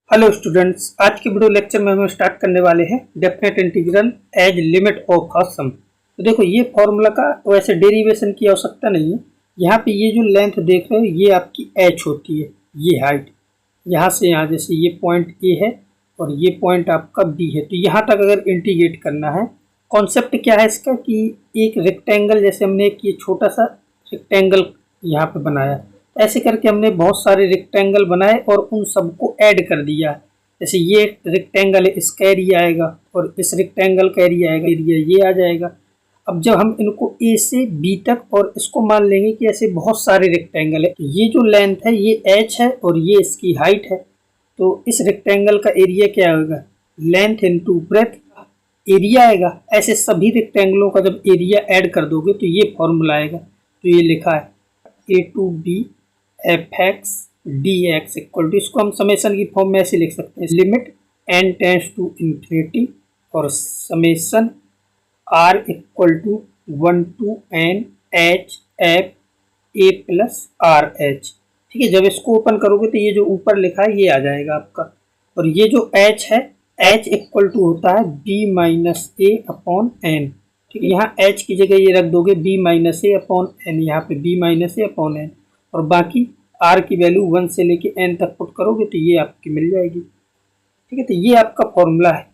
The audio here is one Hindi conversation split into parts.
हेलो स्टूडेंट्स, आज के वीडियो लेक्चर में हम स्टार्ट करने वाले हैं definite integral as limit of a sum. तो देखो, ये फॉर्मूला का वैसे डेरिवेशन की आवश्यकता नहीं है। यहाँ पे ये जो लेंथ देख रहे हो ये आपकी एच होती है, ये हाइट यहाँ से यहाँ, जैसे ये पॉइंट ए है और ये पॉइंट आपका बी है। तो यहाँ तक अगर इंटीग्रेट करना है, कॉन्सेप्ट क्या है इसका कि एक रेक्टेंगल, जैसे हमने एक ये छोटा सा रेक्टेंगल यहाँ पे बनाया, ऐसे करके हमने बहुत सारे रेक्टेंगल बनाए और उन सबको ऐड कर दिया। जैसे ये रेक्टेंगल है, इसका एरिया आएगा और इस रेक्टेंगल का एरिया आएगा, एरिया ये आ जाएगा। अब जब हम इनको ए से बी तक, और इसको मान लेंगे कि ऐसे बहुत सारे रेक्टेंगल है, तो ये जो लेंथ है ये एच है और ये इसकी हाइट है। तो इस रेक्टेंगल का एरिया क्या होगा, लेंथ इंटू ब्रेथ एरिया आएगा। ऐसे सभी रेक्टेंगलों का जब एरिया ऐड कर दोगे तो ये फॉर्मूला आएगा। तो ये लिखा है a to b f x d x equal to, इसको हम समेशन की फॉर्म में ऐसे लिख सकते हैं, limit n tends to infinity और summation r equal to 1 to n h f a plus r h. ठीक है, जब इसको ओपन करोगे तो ये जो ऊपर लिखा है ये आ जाएगा आपका। और ये जो एच है, एच इक्वल टू होता है बी माइनस ए अपॉन एन। ठीक है, यहाँ एच की जगह ये रख दोगे बी माइनस ए अपॉन एन, यहाँ पे बी माइनस ए अपॉन एन, और बाकी आर की वैल्यू 1 से लेके एन तक पुट करोगे तो ये आपकी मिल जाएगी। ठीक है, तो ये आपका फॉर्मूला है।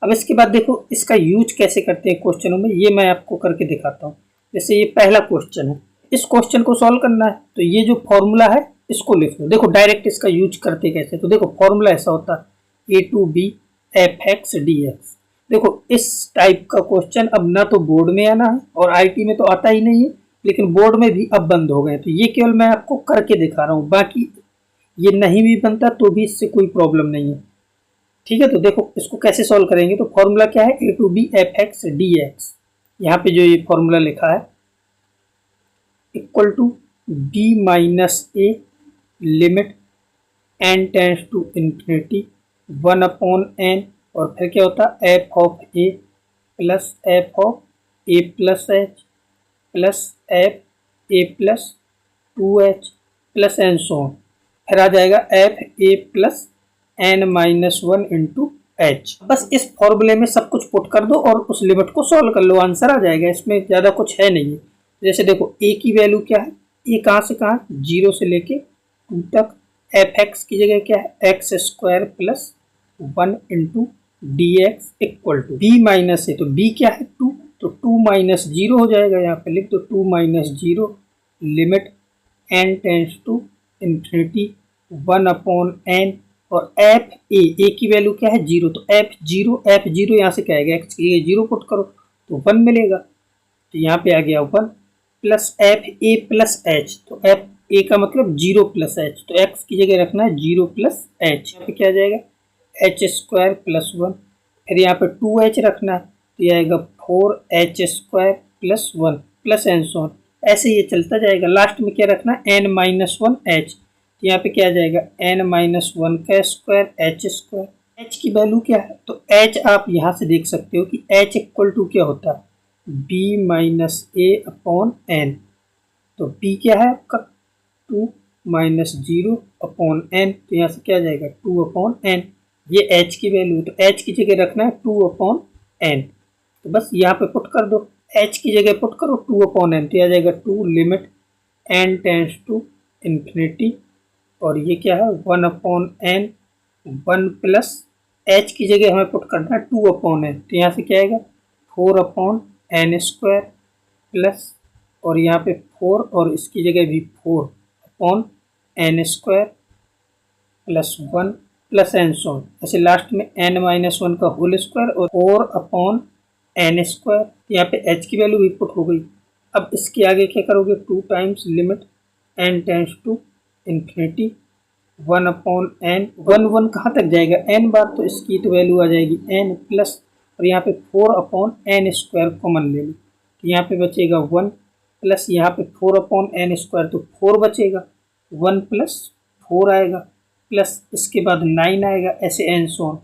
अब इसके बाद देखो इसका यूज कैसे करते हैं क्वेश्चनों में, ये मैं आपको करके दिखाता हूँ। जैसे ये पहला क्वेश्चन है, इस क्वेश्चन को सॉल्व करना है, तो ये जो फॉर्मूला है इसको लिख लो। देखो डायरेक्ट इसका यूज करते कैसे, तो देखो फॉर्मूला ऐसा होता है a to b f x d x. देखो इस टाइप का क्वेश्चन अब ना तो बोर्ड में आना है और आईटी में तो आता ही नहीं है, लेकिन बोर्ड में भी अब बंद हो गए। तो ये केवल मैं आपको करके दिखा रहा हूँ, बाकी ये नहीं भी बनता तो भी इससे कोई प्रॉब्लम नहीं है। ठीक है, तो देखो इसको कैसे सॉल्व करेंगे। तो फॉर्मूला क्या है, a to b f x d x. यहाँ पे जो ये फॉर्मूला लिखा है equal to b minus a limit n tends to infinity 1 upon n, और फिर क्या होता है f of a plus f of a plus h plus f a plus 2h plus n so on. फिर आ जाएगा f a plus n minus 1 into h. बस इस फॉर्मूले में सब कुछ पुट कर दो और उस लिमिट को सॉल्व कर लो, आंसर आ जाएगा। इसमें ज़्यादा कुछ है नहीं है। जैसे देखो ए की वैल्यू क्या है, ए कहाँ से कहाँ, 0 से लेके 2 तक। एफ एक्स की जगह क्या है, x square plus 1 into d x equal to b minus a, तो बी क्या है 2, तो 2 माइनस 0 हो जाएगा। यहाँ पे लिख दो 2 minus 0 limit n tends to infinity 1 upon n, और एफ ए की वैल्यू क्या है 0, तो एफ जीरो यहाँ से क्या आएगा, एक्स की जगह 0 पुट करो तो 1 मिलेगा। तो यहाँ पे आ गया 1 plus f a plus H, तो एफ ए का मतलब 0 प्लस एच, तो एक्स की जगह रखना है 0 प्लस एच। यहाँ पे क्या आ जाएगा एच स्क्वायर प्लस 1, फिर यहाँ पे 2h रखना है, तो ये आएगा 4h square plus 1 plus n so on. ऐसे ये चलता जाएगा। लास्ट में क्या रखना है n माइनस 1 h, तो यहाँ पे क्या आ जाएगा n माइनस 1 का स्क्वायर h स्क्वायर। h की वैल्यू क्या है, तो h आप यहाँ से देख सकते हो कि h इक्वल टू क्या होता है b माइनस ए अपॉन एन। तो b क्या है आपका 2 माइनस 0 अपॉन एन, तो यहाँ से क्या आ जाएगा 2 अपॉन एन। ये h की वैल्यू, तो h की जगह रखना है 2 अपॉन एन, तो बस यहाँ पे पुट कर दो, h की जगह पुट करो 2 अपॉन एन, तो आ जाएगा 2 limit n tends to infinity, और ये क्या है 1 अपॉन एन, 1 प्लस h की जगह हमें पुट करना है 2 अपॉन एन, तो यहाँ से क्या आएगा 4 अपॉन एन स्क्वायर प्लस, और यहाँ पे 4 और इसकी जगह भी 4 upon n square plus 1 plus n so on. ऐसे लास्ट में n माइनस 1 का होल स्क्वायर और 4 अपॉन एन स्क्वायर। यहाँ पे h की वैल्यू भी पुट हो गई। अब इसके आगे क्या करोगे 2 times limit n tends to infinity 1 upon n, 1 कहाँ तक जाएगा n बार, तो इसकी तो वैल्यू आ जाएगी n प्लस, और यहाँ पे 4 अपॉन एन स्क्वायर कॉमन ले लो, तो यहाँ पे बचेगा 1 प्लस यहाँ पे 4 अपॉन एन स्क्वायर, तो 4 बचेगा, 1 प्लस 4 आएगा प्लस इसके बाद 9 आएगा, ऐसे एन सो ऑन।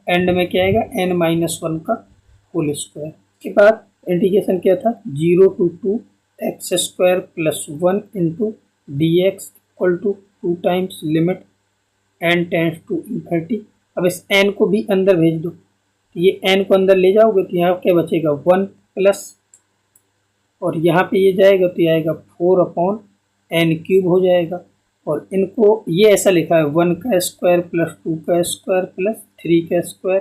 एंड में क्या आएगा n माइनस 1 का होल स्क्वायर। इसके बाद इंटीग्रेशन क्या था 0 to 2 x square plus 1 into d x equal to 2 times limit n tends to infinity. अब इस n को भी अंदर भेज दो, ये n को अंदर ले जाओगे तो यहाँ क्या बचेगा 1 प्लस, और यहाँ पे ये जाएगा तो ये आएगा 4/n³ हो जाएगा। और इनको ये ऐसा लिखा है 1 का स्क्वायर प्लस 2 का स्क्वायर प्लस 3 का square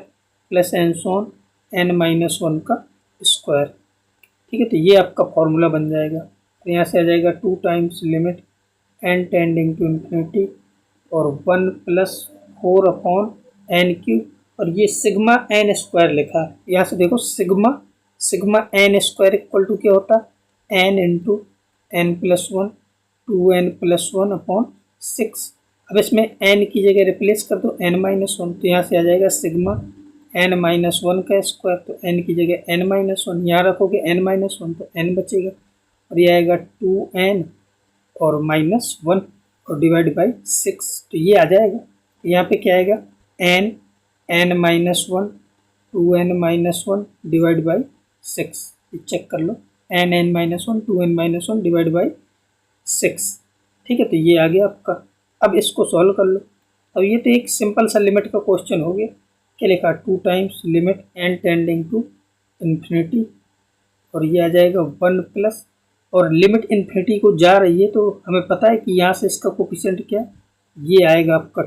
plus and so on n-1 का स्क्वायर। ठीक है, तो ये आपका फॉर्मूला बन जाएगा। तो यहाँ से आ जाएगा 2 times limit n tending to infinity और 1 प्लस 4/n³, और ये सिग्मा n स्क्वायर लिखा है। यहाँ से देखो sigma n square equal to क्या होता है n इंटू n+1 2n+1/6। अब इसमें n की जगह रिप्लेस कर दो n-1, तो यहाँ से आ जाएगा सिग्मा n-1 का स्क्वायर, तो n की जगह n-1 यहाँ रखोगे n-1 तो n बचेगा, और ये आएगा 2n और -1 और डिवाइड बाई 6, तो ये आ जाएगा। यहाँ पे क्या आएगा n-1 2n-1 divide by 6, check कर लो n-1 2n-1 डिवाइड बाई 6। ठीक है, तो ये आ गया आपका। अब इसको सॉल्व कर लो। अब ये तो एक सिंपल सा लिमिट का क्वेश्चन हो गया। क्या लिखा 2 times limit n tending to infinity, और ये आ जाएगा 1 प्लस, और लिमिट इन्फिनिटी को जा रही है तो हमें पता है कि यहाँ से इसका कोफिशिएंट क्या है, ये आएगा आपका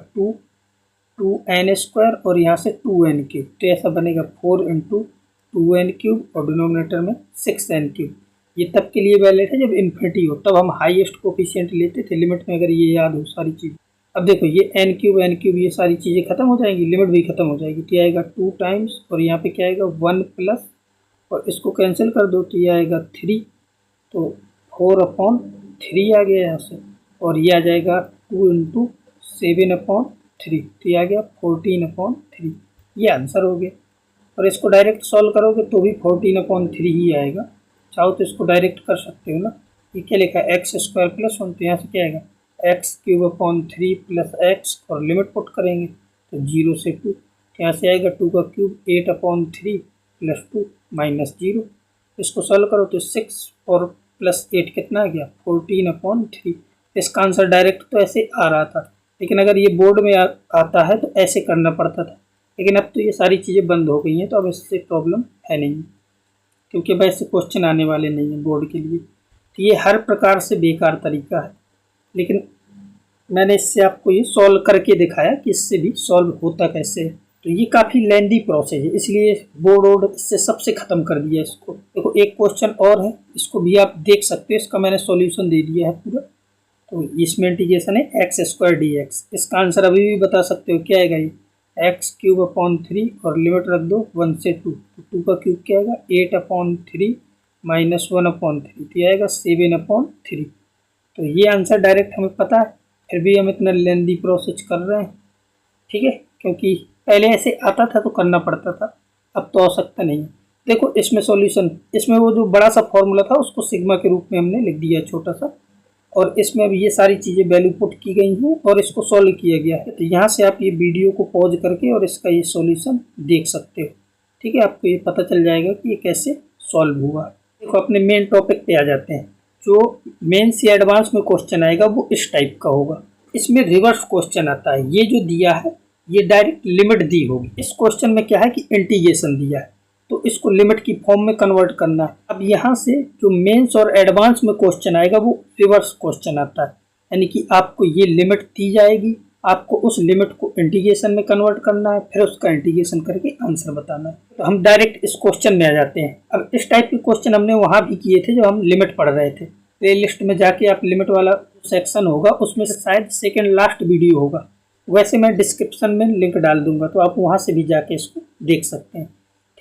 2n² और यहाँ से 2n³, तो ऐसा बनेगा 4 × 2n³ और डिनोमिनेटर में 6n³। ये तब के लिए वैलिड है जब इन्फिनिटी हो, तब हम हाईएस्ट कोफिशिएंट लेते थे लिमिट में, अगर ये याद हो सारी चीज़। अब देखो ये n³ ये सारी चीज़ें खत्म हो जाएंगी, लिमिट भी खत्म हो जाएगी, तो ये आएगा 2 टाइम्स और यहाँ पे क्या आएगा 1 प्लस, और इसको कैंसिल कर दो तो ये आएगा 3, तो 4/3 आ गया यहाँ से, और ये आ जाएगा 2 × 7/3, तो ये आ गया 14/3, ये आंसर हो गया। और इसको डायरेक्ट सॉल्व करोगे तो भी 14/3 ही आएगा, चाहो तो इसको डायरेक्ट कर सकते हो ना। ये क्या लिखा है x² + 1, तो यहाँ से क्या आएगा x³ + 3 + x, और लिमिट पुट करेंगे तो 0 से 2, यहाँ से आएगा 2 का क्यूब 8/3 + 2 -0। इसको सॉल्व करो तो 6 और +8 कितना आ गया 14/3। इसका आंसर डायरेक्ट तो ऐसे आ रहा था, लेकिन अगर ये बोर्ड में आता है तो ऐसे करना पड़ता था, लेकिन अब तो ये सारी चीज़ें बंद हो गई हैं, तो अब इससे प्रॉब्लम है नहीं, क्योंकि अब ऐसे क्वेश्चन आने वाले नहीं हैं बोर्ड के लिए। तो ये हर प्रकार से बेकार तरीका है, लेकिन मैंने इससे आपको ये सॉल्व करके दिखाया कि इससे भी सॉल्व होता कैसे है। तो ये काफ़ी लेंदी प्रोसेस है, इसलिए बोर्ड इससे सबसे ख़त्म कर दिया इसको। देखो एक क्वेश्चन और है, इसको भी आप देख सकते हो, इसका मैंने सॉल्यूशन दे दिया है पूरा। तो इसमें इंटीग्रेशन है x² dx, इसका आंसर अभी भी बता सकते हो क्या आएगा, ये x³ और लिमिट रख दो 1 से 2, तो 2 का क्यूब क्या आएगा 8/3 -1/3, तो ये आएगा 7/3। तो ये आंसर डायरेक्ट हमें पता है, फिर भी हम इतना लेंदी प्रोसेस कर रहे हैं। ठीक है, क्योंकि पहले ऐसे आता था तो करना पड़ता था, अब तो आवश्यकता नहीं है। देखो इसमें सॉल्यूशन, इसमें वो जो बड़ा सा फॉर्मूला था उसको सिग्मा के रूप में हमने लिख दिया छोटा सा, और इसमें अब ये सारी चीज़ें वैल्यू पुट की गई हैं और इसको सॉल्व किया गया है। तो यहाँ से आप ये वीडियो को पॉज करके और इसका ये सॉल्यूशन देख सकते हो। ठीक है, आपको ये पता चल जाएगा कि ये कैसे सॉल्व हुआ। देखो अपने मेन टॉपिक पे आ जाते हैं। जो मेन से एडवांस में क्वेश्चन आएगा वो इस टाइप का होगा। इसमें रिवर्स क्वेश्चन आता है, ये जो दिया है ये डायरेक्ट लिमिट दी होगी। इस क्वेश्चन में क्या है कि इंटीग्रेशन दिया है, तो इसको लिमिट की फॉर्म में कन्वर्ट करना है। अब यहाँ से जो मेंस और एडवांस में क्वेश्चन आएगा वो रिवर्स क्वेश्चन आता है, यानी कि आपको ये लिमिट दी जाएगी, आपको उस लिमिट को इंटीग्रेशन में कन्वर्ट करना है, फिर उसका इंटीग्रेशन करके आंसर बताना है। तो हम डायरेक्ट इस क्वेश्चन में आ जाते हैं। अब इस टाइप के क्वेश्चन हमने वहाँ भी किए थे जब हम लिमिट पढ़ रहे थे। प्ले लिस्ट में जाके आप लिमिट वाला सेक्शन होगा, उसमें से शायद सेकेंड लास्ट वीडियो होगा, वैसे मैं डिस्क्रिप्शन में लिंक डाल दूंगा, तो आप वहाँ से भी जाके इसको देख सकते हैं।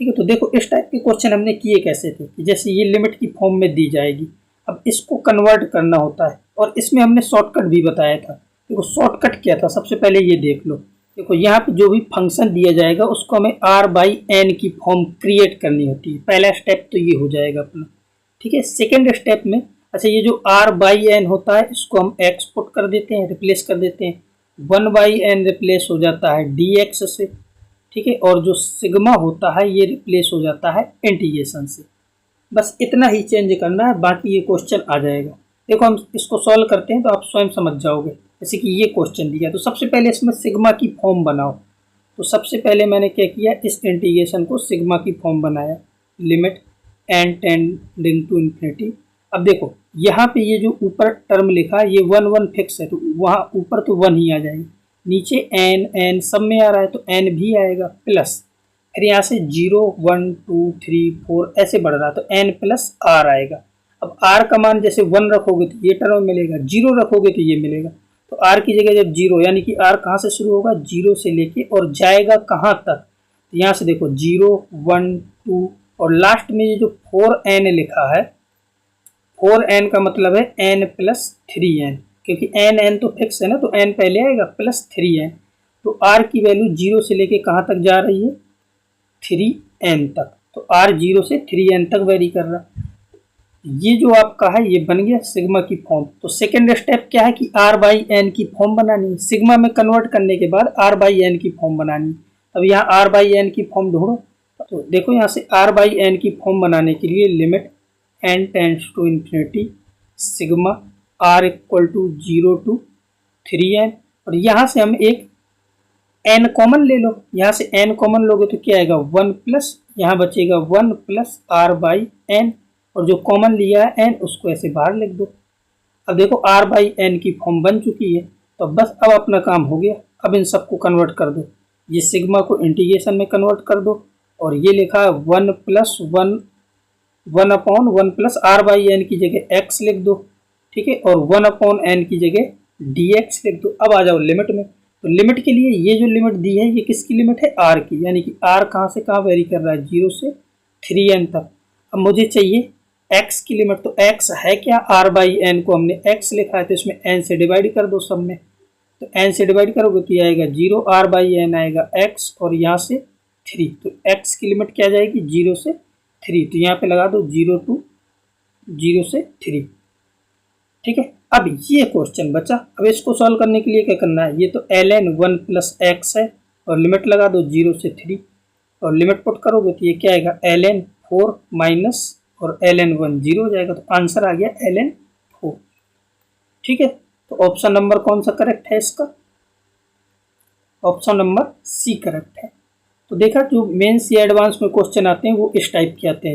ठीक है, तो देखो इस टाइप के क्वेश्चन हमने किए कैसे थे कि जैसे ये लिमिट की फॉर्म में दी जाएगी, अब इसको कन्वर्ट करना होता है, और इसमें हमने शॉर्टकट भी बताया था। देखो शॉर्टकट क्या था, सबसे पहले ये देख लो। देखो यहाँ पे जो भी फंक्शन दिया जाएगा उसको हमें r/n की फॉर्म क्रिएट करनी होती है। पहला स्टेप तो ये हो जाएगा अपना। ठीक है, सेकेंड स्टेप में अच्छा ये जो r/n होता है इसको हम x पुट कर देते हैं, रिप्लेस कर देते हैं, 1/n रिप्लेस हो जाता है dx से। ठीक है, और जो सिग्मा होता है ये रिप्लेस हो जाता है इंटीग्रेशन से। बस इतना ही चेंज करना है, बाकी ये क्वेश्चन आ जाएगा। देखो हम इसको सॉल्व करते हैं तो आप स्वयं समझ जाओगे। जैसे कि ये क्वेश्चन दिया, तो सबसे पहले इसमें सिग्मा की फॉर्म बनाओ। तो सबसे पहले मैंने क्या किया, इस इंटीग्रेशन को सिग्मा की फॉर्म बनाया, limit n tending to infinity. अब देखो यहाँ पे ये जो ऊपर टर्म लिखा है ये 1 1 फिक्स है, तो वहाँ ऊपर तो 1 ही आ जाएगा, नीचे n सब में आ रहा है तो n भी आएगा, प्लस फिर यहाँ से 0 1 2 3 4 ऐसे बढ़ रहा है तो n प्लस r आएगा। अब r का मान जैसे 1 रखोगे तो ये टर्म मिलेगा, 0 रखोगे तो ये मिलेगा। तो r की जगह जब 0, यानी कि r कहाँ से शुरू होगा, 0 से लेके और जाएगा कहाँ तक, तो यहाँ से देखो 0 1 2 और लास्ट में ये जो 4n लिखा है, 4n का मतलब है n प्लस 3n, क्योंकि n तो फिक्स है ना, तो n पहले आएगा प्लस 3n। तो r की वैल्यू 0 से लेके कहाँ तक जा रही है, 3n तक। तो r 0 से 3n तक वेरी कर रहा है। ये जो आपका है ये बन गया सिग्मा की फॉर्म। तो सेकेंड स्टेप क्या है कि r बाई एन की फॉर्म बनानी है, सिग्मा में कन्वर्ट करने के बाद r बाई एन की फॉर्म बनानी है। अब यहाँ r बाई एन की फॉर्म ढूंढो, तो देखो यहाँ से r बाई एन की फॉर्म बनाने के लिए limit n tends to infinity sigma r equal to 0 to 3n, और यहाँ से हम एक n कॉमन ले लो, यहाँ से n कॉमन लोगे तो क्या आएगा 1 प्लस, यहाँ बचेगा 1 प्लस r बाई एन, और जो कॉमन लिया है n उसको ऐसे बाहर लिख दो। अब देखो r बाई एन की फॉर्म बन चुकी है, तो बस अब अपना काम हो गया। अब इन सबको कन्वर्ट कर दो, ये सिग्मा को इंटीग्रेशन में कन्वर्ट कर दो, और ये लिखा है 1 plus 1 upon 1 plus r by n की जगह x लिख दो, ठीक है, और 1 अपॉन n की जगह dx लिख दो। अब आ जाओ लिमिट में, तो लिमिट के लिए ये जो लिमिट दी है ये किसकी लिमिट है, r की, यानी कि r कहाँ से कहाँ वेरी कर रहा है, 0 से 3n तक। अब मुझे चाहिए x की लिमिट, तो x है क्या, r बाई एन को हमने x लिखा है, तो इसमें n से डिवाइड कर दो सब में, तो n से डिवाइड करोगे तो ये आएगा 0, r बाई एन आएगा x और यहाँ से 3, तो x की लिमिट क्या जाएगी 0 से 3, तो यहाँ पे लगा दो 0 से 3, ठीक है। अब ये क्वेश्चन बचा, अब इसको सॉल्व करने के लिए क्या करना है, ये तो ln 1 प्लस x है और लिमिट लगा दो 0 से 3, और लिमिट पुट करोगे तो ये क्या आएगा ln 4 माइनस और ln 1 0 हो जाएगा, तो आंसर आ गया ln 4, ठीक है। तो ऑप्शन नंबर कौन सा करेक्ट है इसका, ऑप्शन नंबर सी करेक्ट है। तो देखा जो मेंस या एडवांस में क्वेश्चन आते हैं वो इस टाइप के आते हैं।